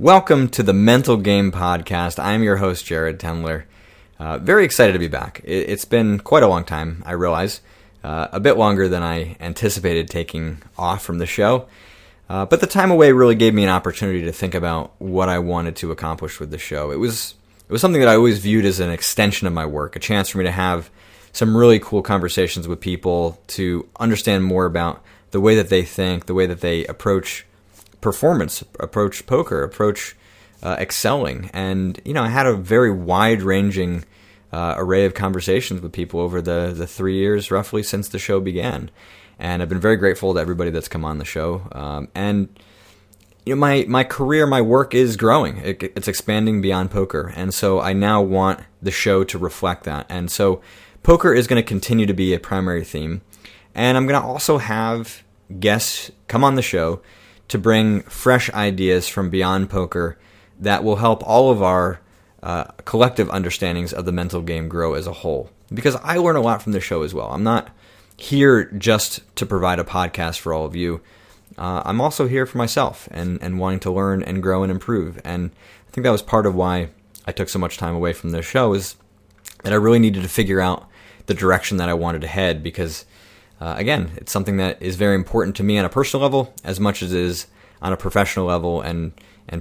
Welcome to the Mental Game Podcast. I'm your host, Jared Tendler. Very excited to be back. It's been quite a long time, I realize. A bit longer than I anticipated taking off from the show. But the time away really gave me an opportunity to think about what I wanted to accomplish with the show. It was something that I always viewed as an extension of my work, a chance for me to have some really cool conversations with people to understand more about the way that they think, the way that they approach performance, approach poker, approach excelling. And, I had a very wide-ranging array of conversations with people over the 3 years roughly since the show began. And I've been very grateful to everybody that's come on the show. My career, my work is growing. It's expanding beyond poker. And so I now want the show to reflect that. And so poker is going to continue to be a primary theme. And I'm going to also have guests come on the show to bring fresh ideas from beyond poker that will help all of our collective understandings of the mental game grow as a whole. Because I learn a lot from the show as well. I'm not here just to provide a podcast for all of you. I'm also here for myself and wanting to learn and grow and improve. And I think that was part of why I took so much time away from the show, is that I really needed to figure out the direction that I wanted to head, because again, it's something that is very important to me on a personal level as much as it is on a professional level, and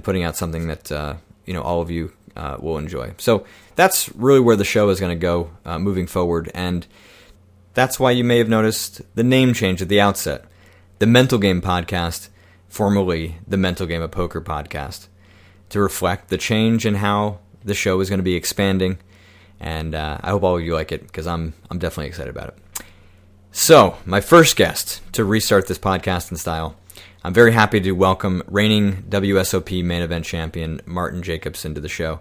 putting out something that all of you will enjoy. So that's really where the show is going to go moving forward, and that's why you may have noticed the name change at the outset. The Mental Game Podcast, formerly the Mental Game of Poker Podcast, to reflect the change in how the show is going to be expanding, and I hope all of you like it, because I'm definitely excited about it. So, my first guest to restart this podcast in style, I'm very happy to welcome reigning WSOP main event champion Martin Jacobson to the show.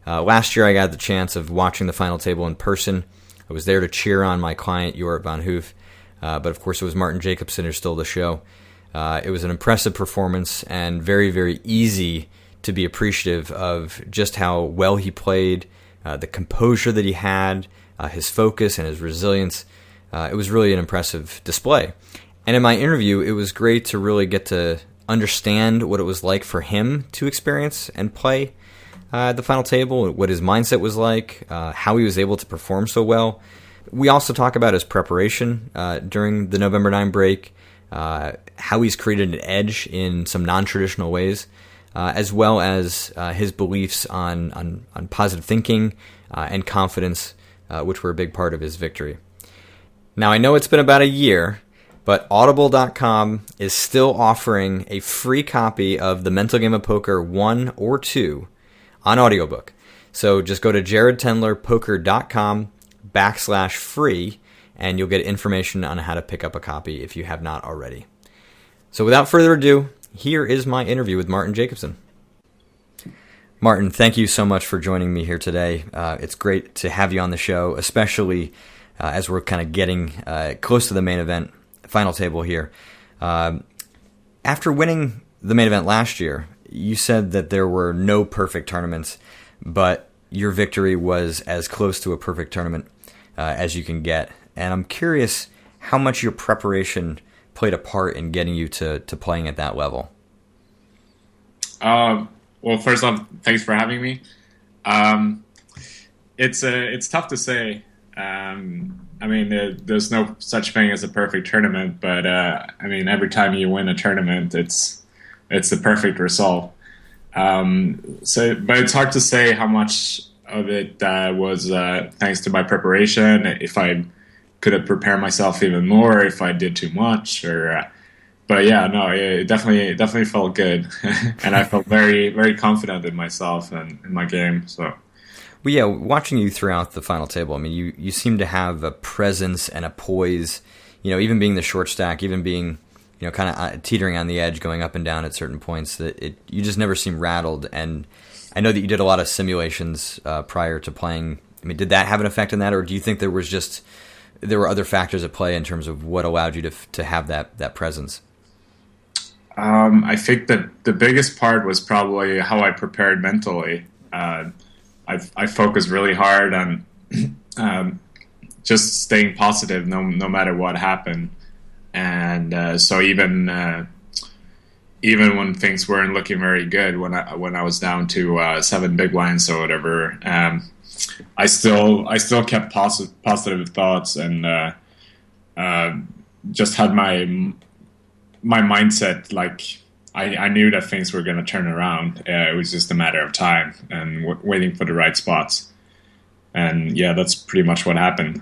Last year I got the chance of watching the final table in person. I was there to cheer on my client, Jorrit van Hoof, but of course it was Martin Jacobson who stole the show. It was an impressive performance and very, very easy to be appreciative of just how well he played, the composure that he had, his focus and his resilience. It was really an impressive display. And in my interview, it was great to really get to understand what it was like for him to experience and play the final table, what his mindset was like, how he was able to perform so well. We also talk about his preparation during the November 9 break, how he's created an edge in some non-traditional ways, as well as his beliefs on positive thinking and confidence, which were a big part of his victory. Now, I know it's been about a year, but Audible.com is still offering a free copy of The Mental Game of Poker 1 or 2 on audiobook. So just go to jaredtendlerpoker.com/free, and you'll get information on how to pick up a copy if you have not already. So without further ado, here is my interview with Martin Jacobson. Martin, thank you so much for joining me here today. It's great to have you on the show, especially as we're kind of getting close to the main event, final table here. After winning the main event last year, you said that there were no perfect tournaments, but your victory was as close to a perfect tournament as you can get. And I'm curious how much your preparation played a part in getting you to playing at that level. Well, first off, thanks for having me. It's tough to say. There's no such thing as a perfect tournament, but every time you win a tournament, it's the perfect result. But it's hard to say how much of it was thanks to my preparation. If I could have prepared myself even more, if I did too much, but yeah, no, it definitely felt good, and I felt very, very confident in myself and in my game. So. Well, yeah, watching you throughout the final table, you seem to have a presence and a poise, even being the short stack, even being, kind of teetering on the edge, going up and down at certain points, that you just never seem rattled. And I know that you did a lot of simulations prior to playing. Did that have an effect on that, or do you think there were other factors at play in terms of what allowed you to have that presence? I think that the biggest part was probably how I prepared mentally. I focused really hard on just staying positive no matter what happened. And so even even when things weren't looking very good, when I was down to 7 big blinds or whatever, I still kept positive thoughts and uh, just had my mindset like I knew that things were going to turn around. It was just a matter of time and waiting for the right spots. And yeah, that's pretty much what happened.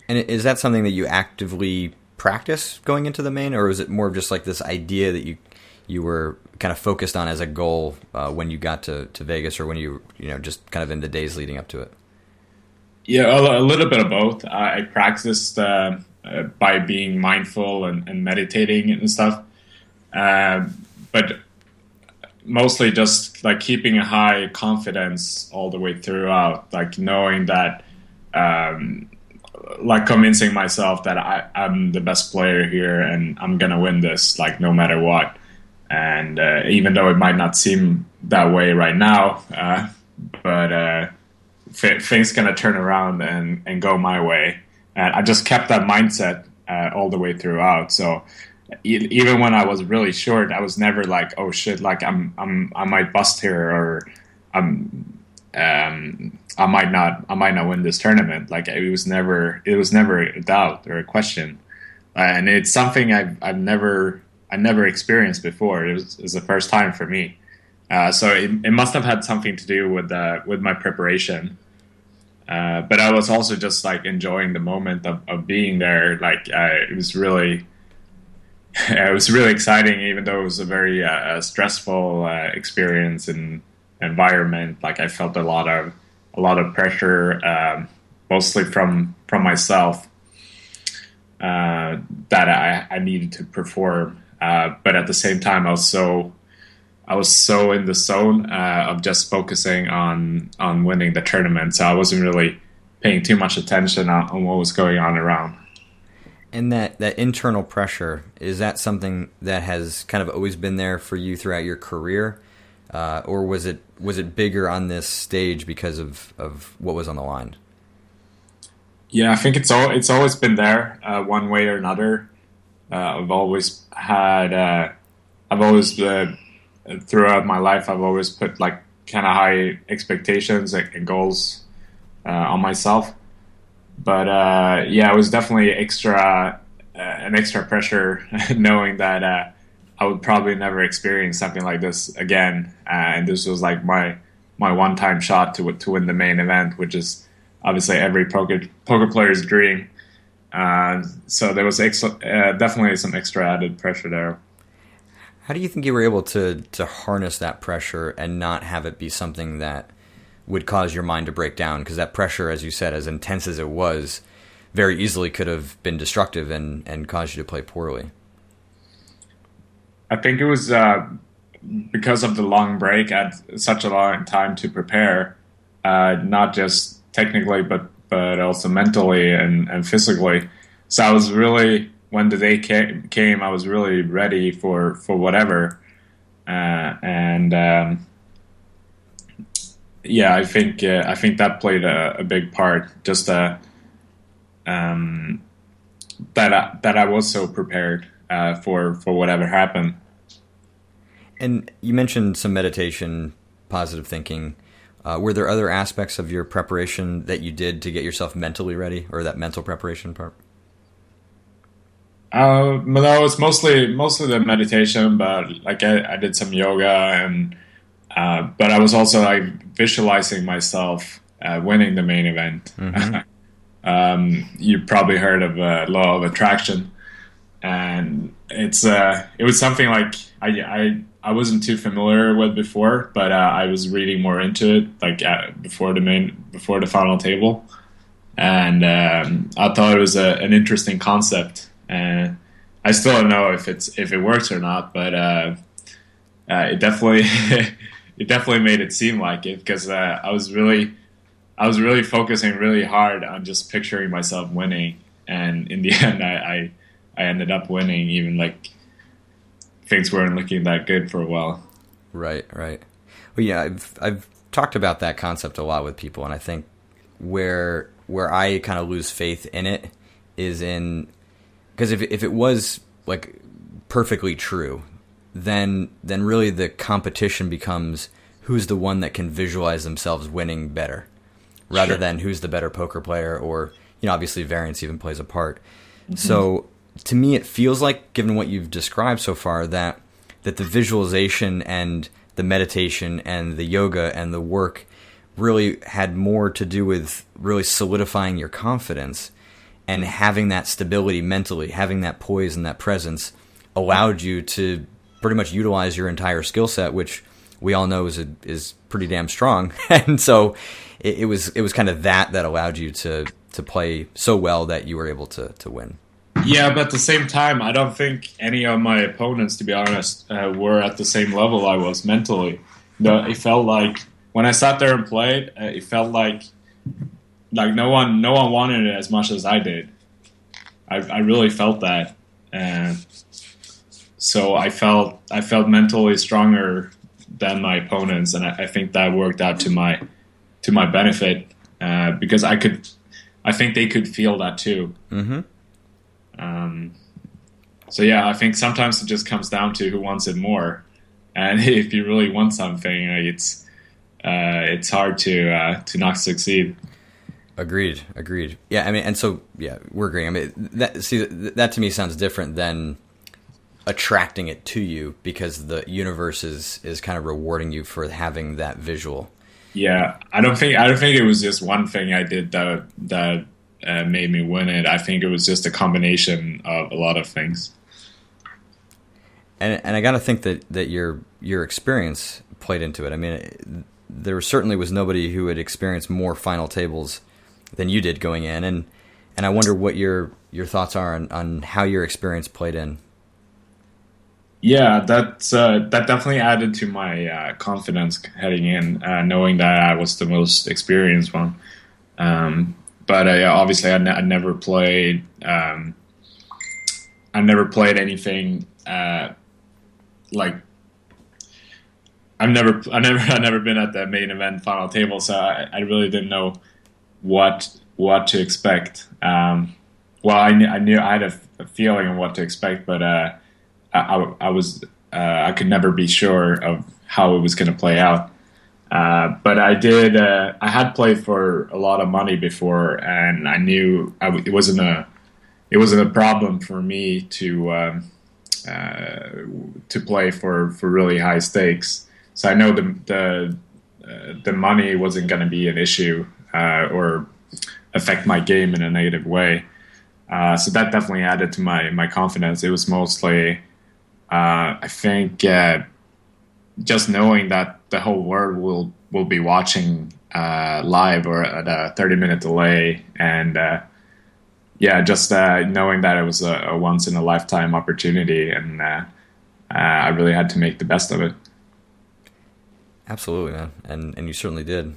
And is that something that you actively practice going into the main, or is it more of just like this idea that you were kind of focused on as a goal when you got to Vegas, or when you just kind of in the days leading up to it? Yeah, a little bit of both. I practiced by being mindful and meditating and stuff, but mostly just like keeping a high confidence all the way throughout, like knowing that, like convincing myself that I'm the best player here and I'm gonna win this, like no matter what. And even though it might not seem that way right now, but things gonna turn around and go my way. And I just kept that mindset all the way throughout. So even when I was really short, I was never like, oh shit, like I might bust here, or I might not win this tournament. Like it was never a doubt or a question, and it's something I never experienced before. It was the first time for me, so it must have had something to do with my preparation. But I was also just like enjoying the moment of being there. Like it was really exciting, even though it was a very stressful experience and environment. Like I felt a lot of pressure, mostly from myself, that I needed to perform. But at the same time, I was so in the zone of just focusing on winning the tournament. So I wasn't really paying too much attention on what was going on around. And that internal pressure, is that something that has kind of always been there for you throughout your career? Or was it bigger on this stage because of what was on the line? Yeah, I think it's always been there, one way or another. I've always throughout my life, I've always put like kind of high expectations and goals on myself. But yeah, it was definitely an extra pressure knowing that I would probably never experience something like this again. And this was like my one-time shot to win the main event, which is obviously every poker player's dream. So there was definitely some extra added pressure there. How do you think you were able to harness that pressure and not have it be something that would cause your mind to break down? Because that pressure, as you said, as intense as it was, very easily could have been destructive and caused you to play poorly. I think it was because of the long break. I had such a long time to prepare, not just technically, but also mentally and physically. So I was really, when the day came, I was really ready for whatever. Yeah, I think that played a big part. Just that I was so prepared for whatever happened. And you mentioned some meditation, positive thinking. Were there other aspects of your preparation that you did to get yourself mentally ready, or that mental preparation part? No, it's mostly the meditation, but like I did some yoga and. But I was also like visualizing myself winning the main event. Mm-hmm. You probably heard of law of attraction, and it was something like I wasn't too familiar with before, but I was reading more into it like before the final table, and I thought it was an interesting concept. And I still don't know if it works or not, but it definitely. It definitely made it seem like it, because I was really focusing really hard on just picturing myself winning, and in the end, I ended up winning, even like things weren't looking that good for a while. Right. Well, yeah, I've talked about that concept a lot with people, and I think where I kind of lose faith in it is in, because if it was like perfectly true, then really the competition becomes who's the one that can visualize themselves winning better, rather than who's the better poker player, or obviously variance even plays a part. Mm-hmm. So to me, it feels like, given what you've described so far, that the visualization and the meditation and the yoga and the work really had more to do with really solidifying your confidence and having that stability mentally, having that poise and that presence allowed you to pretty much utilize your entire skill set, which we all know is pretty damn strong. And so it was kind of that allowed you to play so well that you were able to win. Yeah, but at the same time, I don't think any of my opponents, to be honest, were at the same level I was mentally. It felt like when I sat there and played, it felt like no one wanted it as much as I did. I really felt that, so I felt mentally stronger than my opponents, and I think that worked out to my benefit, because I think they could feel that too. Mm-hmm. So yeah, I think sometimes it just comes down to who wants it more, and if you really want something, it's hard to not succeed. Agreed. Yeah, I mean, and so yeah, we're agreeing. I mean, that to me sounds different than attracting it to you, because the universe is kind of rewarding you for having that visual. Yeah, I don't think it was just one thing I did that made me win it. I think it was just a combination of a lot of things. And I got to think that your experience played into it. I mean, there certainly was nobody who had experienced more final tables than you did going in, and I wonder what your thoughts are on how your experience played in. Yeah, that definitely added to my confidence heading in, knowing that I was the most experienced one. But obviously, I never played. I never played anything like. I've never been at the main event final table, so I really didn't know what to expect. Well, I knew I had a feeling of what to expect, but I could never be sure of how it was going to play out. But I did. I had played for a lot of money before, and I knew it wasn't a problem for me to play for really high stakes. So I know the money wasn't going to be an issue or affect my game in a negative way. So that definitely added to my confidence. It was mostly, I think, just knowing that the whole world will be watching live or at a 30-minute delay, and just knowing that it was a once in a lifetime opportunity, and I really had to make the best of it. Absolutely, man, and you certainly did.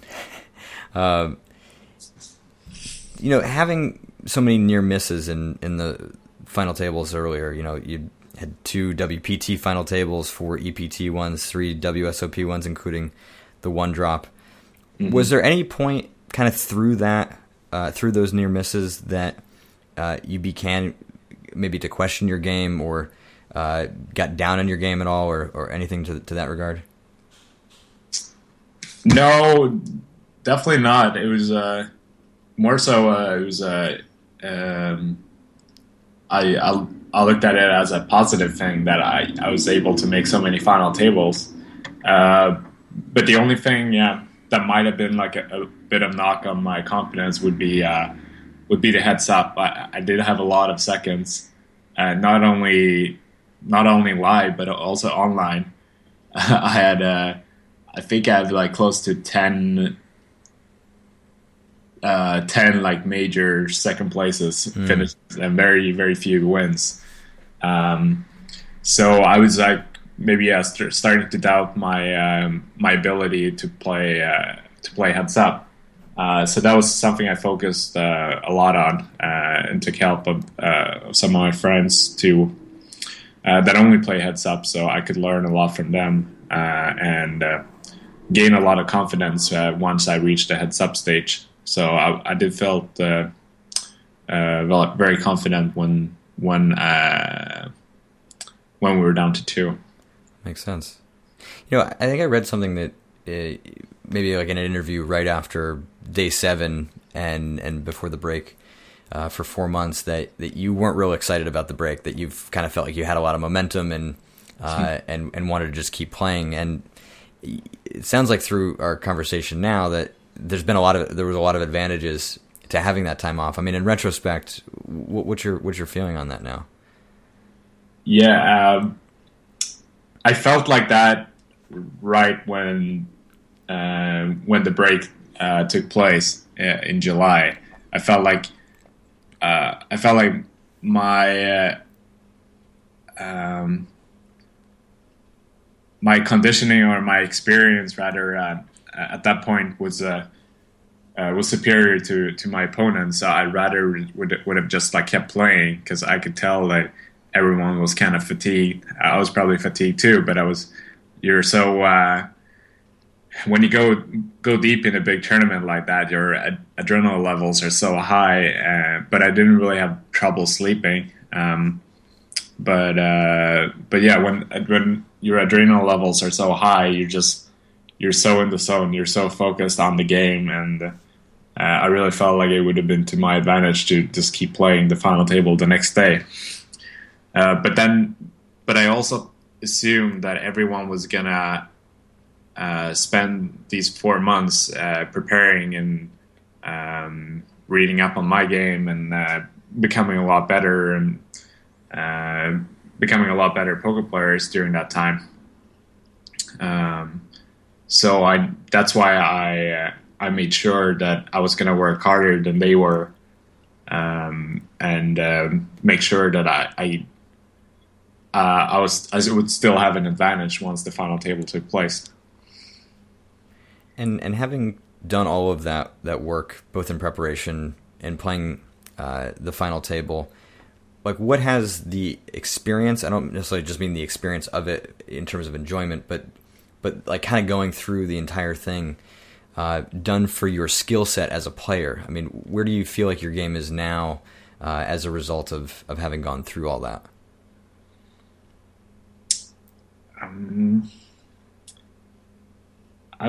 Having so many near misses in the final tables earlier, you had 2 WPT final tables, 4 EPT ones, 3 WSOP ones, including the one drop. Mm-hmm. Was there any point kind of through those near misses that you began maybe to question your game, or got down on your game at all, or anything to that regard? No, definitely not. It was more so. I looked at it as a positive thing that I was able to make so many final tables. But the only thing, that might have been like a bit of knock on my confidence would be the heads up. I did have a lot of seconds, not only live but also online. I think I had like close to 10 like major second places finished, and very, very few wins. So I was like, maybe starting to doubt my ability to play heads up. So that was something I focused a lot on, and took help of some of my friends to that only play heads up, so I could learn a lot from them and gain a lot of confidence once I reached the heads up stage. So I did felt very confident when we were down to 2. Makes sense. I think I read something that maybe like in an interview right after day 7 and before the break for 4 months that you weren't real excited about the break, that you've kind of felt like you had a lot of momentum and wanted to just keep playing. And it sounds like through our conversation now that there was a lot of advantages to having that time off. I mean, in retrospect, what's your feeling on that now? Yeah, I felt like that right when the break took place in July. I felt like my my conditioning, or my experience rather, at that point was superior to my opponent. So I rather would have just like kept playing, because I could tell that everyone was kind of fatigued. I was probably fatigued too, but you're so when you go deep in a big tournament like that, your adrenaline levels are so high. But I didn't really have trouble sleeping. But yeah, when your adrenal levels are so high, you're so in the zone, you're so focused on the game, and I really felt like it would have been to my advantage to just keep playing the final table the next day. But I also assumed that everyone was gonna spend these 4 months preparing and reading up on my game and becoming a lot better, and becoming a lot better poker players during that time. So that's why I made sure that I was gonna work harder than they were, and make sure that I would still have an advantage once the final table took place. And having done all of that work, both in preparation and playing the final table, like what has the experience, I don't necessarily just mean the experience of it in terms of enjoyment, but like kind of going through the entire thing, done for your skill set as a player? I mean, where do you feel like your game is now as a result of having gone through all that? I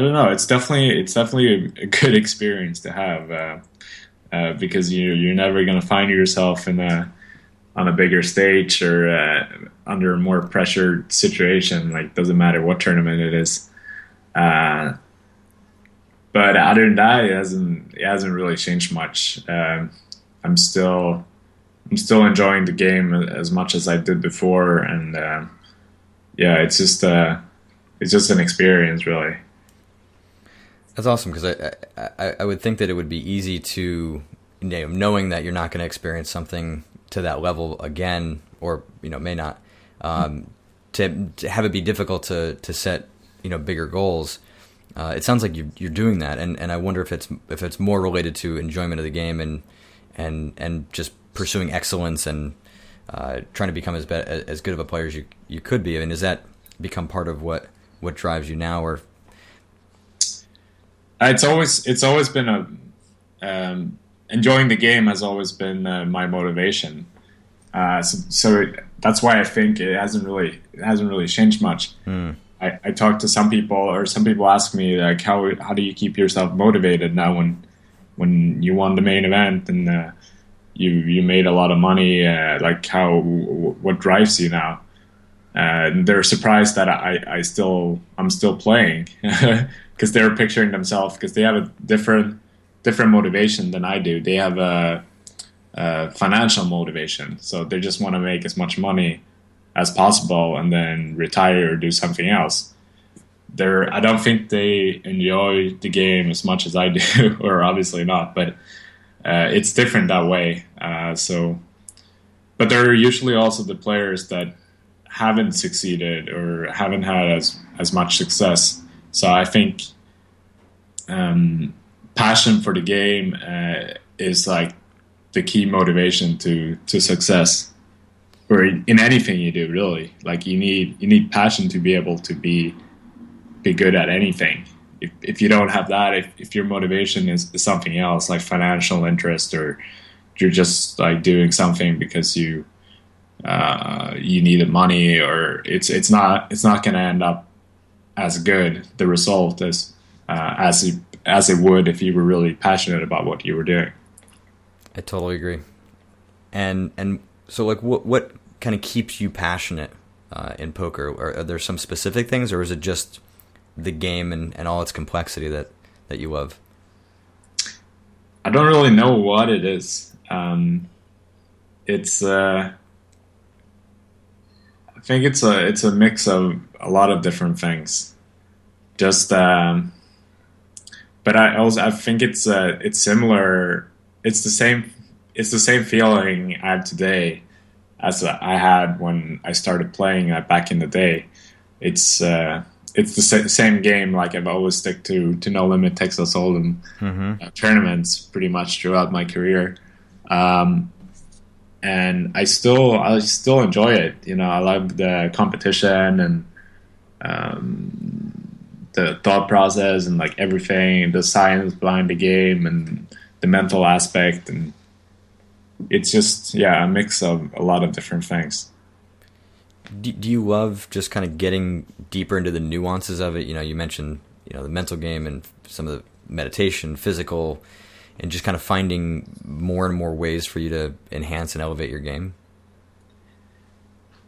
don't know. It's definitely a good experience to have, because you're never going to find yourself on a bigger stage or under a more pressured situation. Like, doesn't matter what tournament it is. But other than that, it hasn't really changed much. I'm still enjoying the game as much as I did before, and yeah, it's just an experience, really. That's awesome, because I would think that it would be easy to, knowing that you're not going to experience something to that level again, or may not, to have it be difficult to set bigger goals. It sounds like you're doing that, and I wonder if it's more related to enjoyment of the game and just pursuing excellence and trying to become as good of a player as you could be. I mean, does that become part of what drives you now, or? It's always been enjoying the game has always been my motivation. So that's why I think it hasn't really changed much. I talk to some people, or some people ask me, like, how do you keep yourself motivated now when you won the main event and you made a lot of money? Like, what drives you now? And they're surprised that I'm still playing, because they're picturing themselves, because they have a different motivation than I do. They have a financial motivation, so they just want to make as much money as possible and then retire or do something else. I don't think they enjoy the game as much as I do, or obviously not, but it's different that way. But there are usually also the players that haven't succeeded or haven't had as much success. So I think passion for the game is like the key motivation to success, or in anything you do, really. Like, you need passion to be able to be good at anything. If you don't have that, if your motivation is something else, like financial interest, or you're just like doing something because you you needed money, or it's not going to end up as good, the result, as it would if you were really passionate about what you were doing. I totally agree. And so like what kind of keeps you passionate in poker? Are there some specific things, or is it just the game and all its complexity that you love? I don't really know what it is. It's I think it's a mix of a lot of different things. Just but I think it's similar. It's the same feeling I have today as I had when I started playing back in the day. It's the same game. Like I've always stick to No Limit Texas Hold'em tournaments pretty much throughout my career, and I still enjoy it. You know, I love the competition and the thought process and like everything, the science behind the game and the mental aspect, and it's just a mix of a lot of different things. Do you love just kind of getting deeper into the nuances of it? You know, you mentioned, you know, the mental game and some of the meditation, physical, and just kind of finding more and more ways for you to enhance and elevate your game?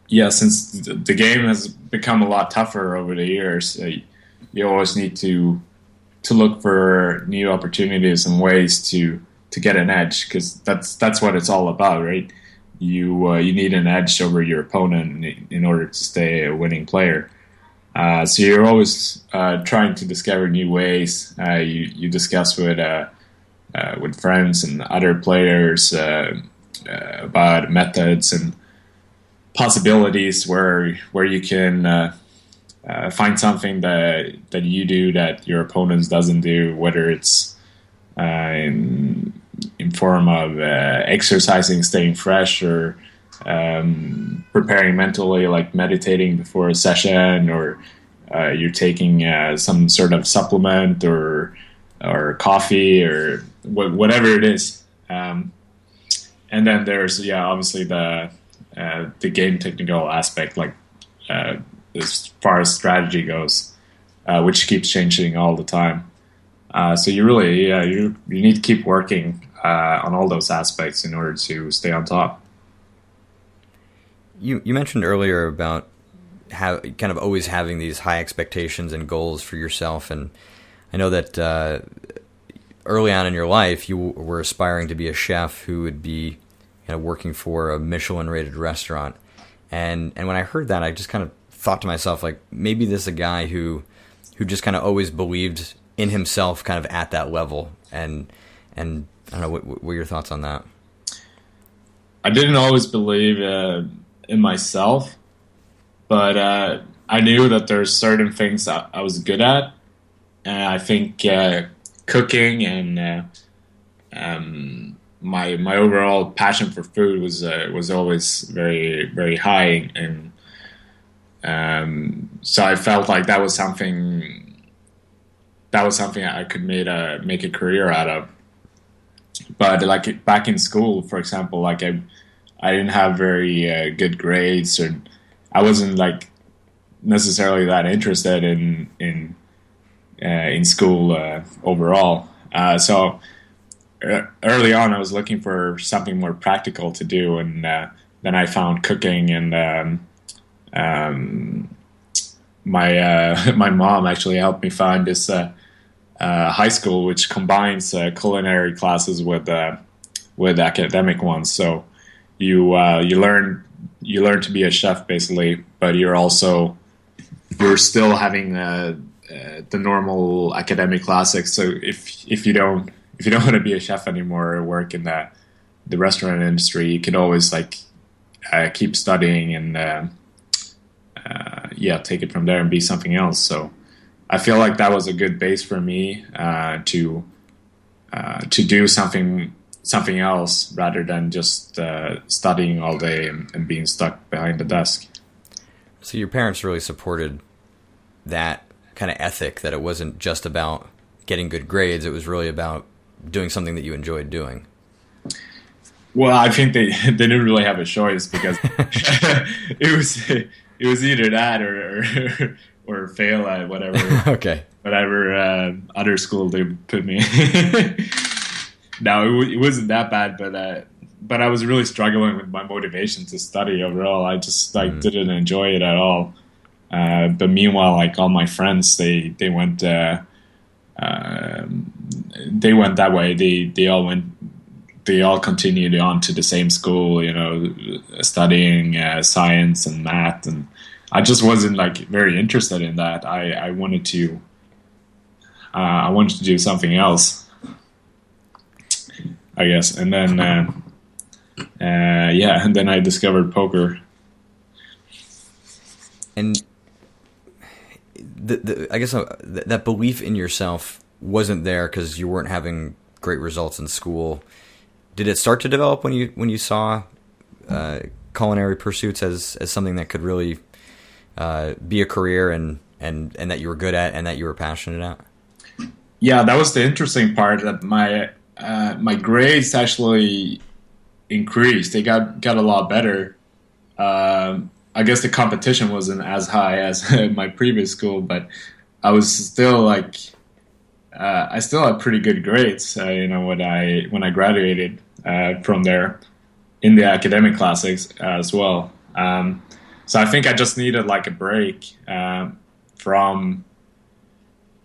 Yeah, since the game has become a lot tougher over the years, you always need to look for new opportunities and ways to get an edge, because that's what it's all about, right? You need an edge over your opponent in order to stay a winning player. So you're always trying to discover new ways. You discuss with friends and other players about methods and possibilities where you can find something that you do that your opponents doesn't do, whether it's in form of exercising, staying fresh, or preparing mentally, like meditating before a session, or you're taking some sort of supplement or coffee or whatever it is. And then there's obviously the game technical aspect, like as far as strategy goes, which keeps changing all the time. So you really you need to keep working on all those aspects in order to stay on top. You mentioned earlier about how kind of always having these high expectations and goals for yourself, and I know that early on in your life you were aspiring to be a chef who would be kind of working for a Michelin-rated restaurant, and when I heard that, I just kind of thought to myself, like, maybe this is a guy who just kind of always believed in himself, kind of at that level, and I don't know, what were your thoughts on that? I didn't always believe in myself, but I knew that there's certain things that I was good at, and I think cooking and my overall passion for food was always very, very high, and so I felt like that was something I could make a career out of. But like back in school, for example, like I didn't have very good grades, or I wasn't like necessarily that interested in school overall. So early on, I was looking for something more practical to do, and then I found cooking, and my mom actually helped me find this high school which combines culinary classes with academic ones. So you learn to be a chef basically, but you're still having the normal academic classics. So if you don't want to be a chef anymore or work in the restaurant industry, you can always like keep studying and take it from there and be something else. So I feel like that was a good base for me to do something else rather than just studying all day and being stuck behind the desk. So your parents really supported that kind of ethic, that it wasn't just about getting good grades, it was really about doing something that you enjoyed doing. Well, I think they didn't really have a choice because it was either that or fail at whatever Okay. other school they put me. No, it wasn't that bad, but I was really struggling with my motivation to study overall. I just didn't enjoy it at all. But meanwhile, like all my friends, they went that way. They all continued on to the same school, studying science and math, and I just wasn't like very interested in that. I wanted to do something else, I guess. And then and then I discovered poker. And I guess that belief in yourself wasn't there because you weren't having great results in school. Did it start to develop when you saw culinary pursuits as something that could really be a career and that you were good at and that you were passionate at? Yeah, that was the interesting part. That my grades actually increased. They got a lot better. I guess the competition wasn't as high as my previous school, but I was still I still had pretty good grades. When I graduated from there in the academic classes as well. So I think I just needed like a break from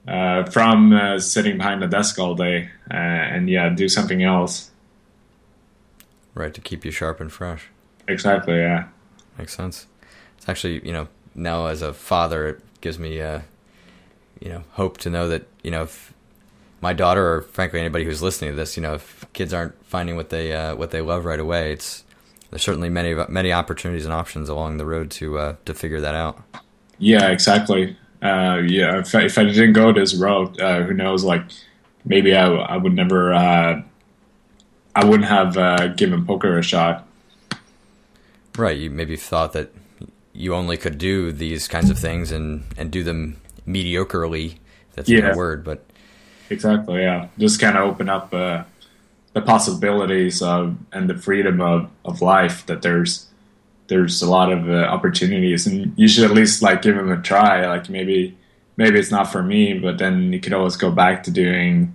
sitting behind the desk all day and do something else. Right, to keep you sharp and fresh. Exactly. Yeah. Makes sense. It's actually, now as a father, it gives me, hope to know that, if my daughter or frankly anybody who's listening to this, if kids aren't finding what they love right away, there's certainly many opportunities and options along the road to figure that out. Yeah, exactly. If I didn't go this road, who knows? Like maybe I would never, I wouldn't have given poker a shot. Right. You maybe thought that you only could do these kinds of things and do them mediocrely. That's a word, but exactly. Yeah. Just kind of open up the possibilities of and the freedom of life. That there's a lot of opportunities, and you should at least like give them a try. Like maybe it's not for me, but then you could always go back to doing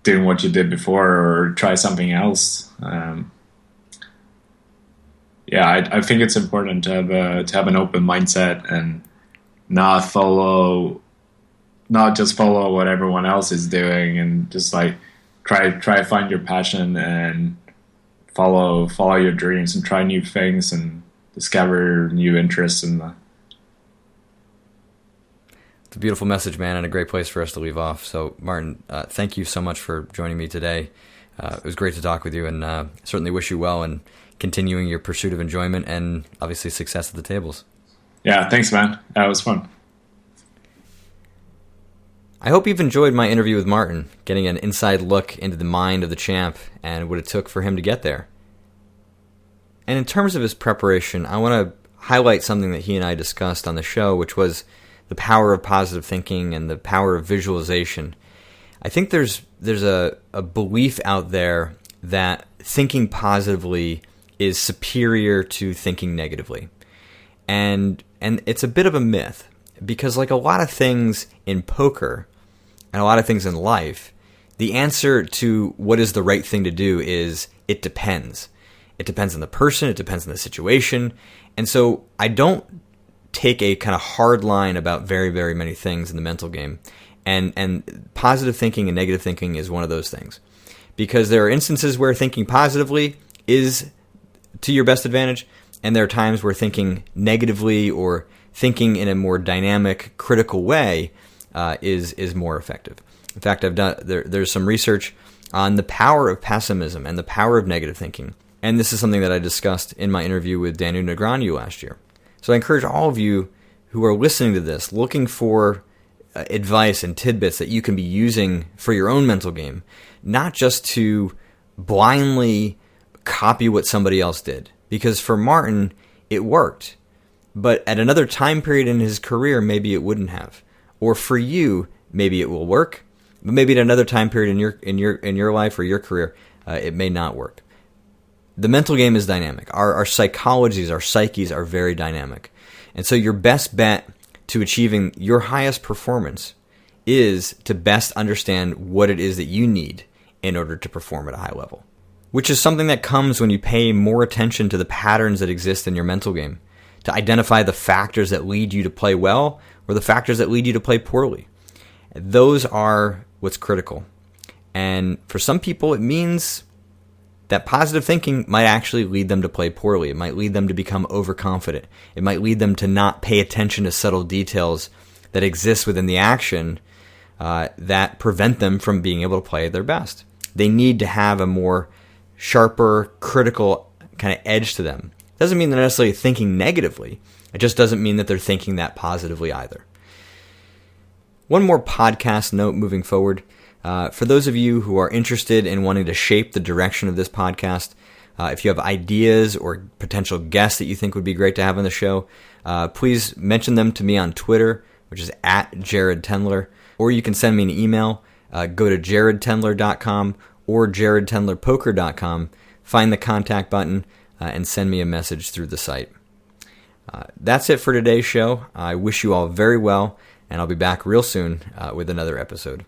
what you did before or try something else. I think it's important to have an open mindset and not just follow what everyone else is doing, and just like try to find your passion and follow your dreams and try new things and discover new interests in the. It's a beautiful message, man, and a great place for us to leave off. So, Martin, thank you so much for joining me today. It was great to talk with you, and certainly wish you well and continuing your pursuit of enjoyment and obviously success at the tables. Yeah, thanks, man. That was fun. I hope you've enjoyed my interview with Martin, getting an inside look into the mind of the champ and what it took for him to get there. And in terms of his preparation, I want to highlight something that he and I discussed on the show, which was the power of positive thinking and the power of visualization. I think there's a belief out there that thinking positively is superior to thinking negatively. And it's a bit of a myth, because like a lot of things in poker and a lot of things in life, the answer to what is the right thing to do is it depends. It depends on the person, it depends on the situation. And so I don't take a kind of hard line about very, very many things in the mental game. And positive thinking and negative thinking is one of those things. Because there are instances where thinking positively is to your best advantage, and there are times where thinking negatively or thinking in a more dynamic, critical way is more effective. In fact, there's some research on the power of pessimism and the power of negative thinking, and this is something that I discussed in my interview with Danu Negreanu last year. So I encourage all of you who are listening to this, looking for advice and tidbits that you can be using for your own mental game, not just to blindly copy what somebody else did. Because for Martin, it worked. But at another time period in his career, maybe it wouldn't have. Or for you, maybe it will work. But maybe at another time period in your life or your career, it may not work. The mental game is dynamic. Our psychologies, our psyches are very dynamic. And so your best bet to achieving your highest performance is to best understand what it is that you need in order to perform at a high level, which is something that comes when you pay more attention to the patterns that exist in your mental game, to identify the factors that lead you to play well or the factors that lead you to play poorly. Those are what's critical. And for some people, it means that positive thinking might actually lead them to play poorly. It might lead them to become overconfident. It might lead them to not pay attention to subtle details that exist within the action that prevent them from being able to play their best. They need to have a more sharper, critical kind of edge to them. Doesn't mean they're necessarily thinking negatively. It just doesn't mean that they're thinking that positively either. One more podcast note moving forward. For those of you who are interested in wanting to shape the direction of this podcast, if you have ideas or potential guests that you think would be great to have on the show, please mention them to me on Twitter, which is at Jared Tendler, or you can send me an email. Go to jaredtendler.com or jaredtendlerpoker.com, find the contact button, and send me a message through the site. That's it for today's show. I wish you all very well, and I'll be back real soon with another episode.